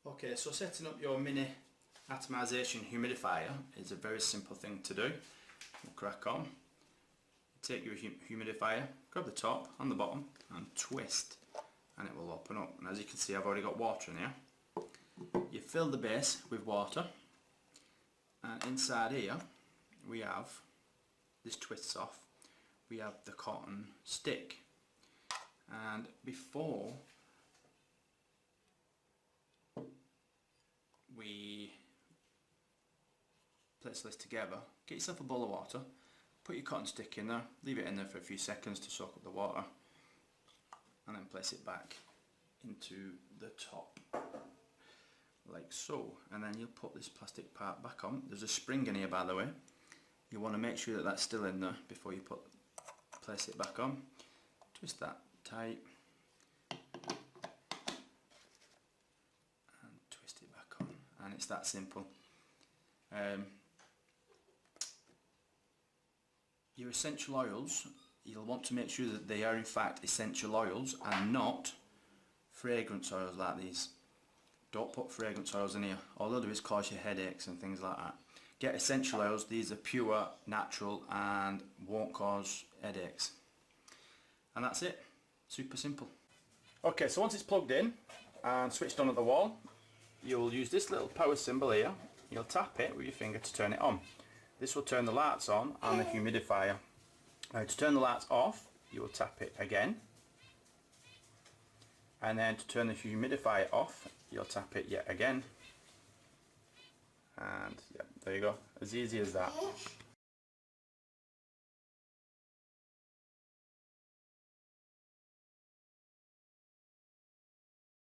Okay, so setting up your mini atomization humidifier is a very simple thing to do. We'll crack on. Take your humidifier, grab the top and the bottom and twist, and it will open up. And as you can see, I've already got water in here. You fill the base with water, and inside here we have, this twists off, we have the cotton stick. And before we place this together, get yourself a bowl of water, put your cotton stick in there, leave it in there for a few seconds to soak up the water, and then place it back into the top like so. And then you'll put this plastic part back on. There's a spring in here, by the way. You want to make sure that that's still in there before you place it back on. Twist that tight and twist it back on, and it's that simple. Your essential oils, you'll want to make sure that they are in fact essential oils and not fragrance oils like these. Don't put fragrance oils in here. All they'll do is cause you headaches and things like that. Get essential oils. These are pure, natural, and won't cause headaches. And that's it. Super simple. Okay, so once it's plugged in and switched on at the wall, you'll use this little power symbol here. You'll tap it with your finger to turn it on. This will turn the lights on and the humidifier. Now, to turn the lights off, you will tap it again. And then to turn the humidifier off, you'll tap it yet again. And yeah, there you go. As easy as that.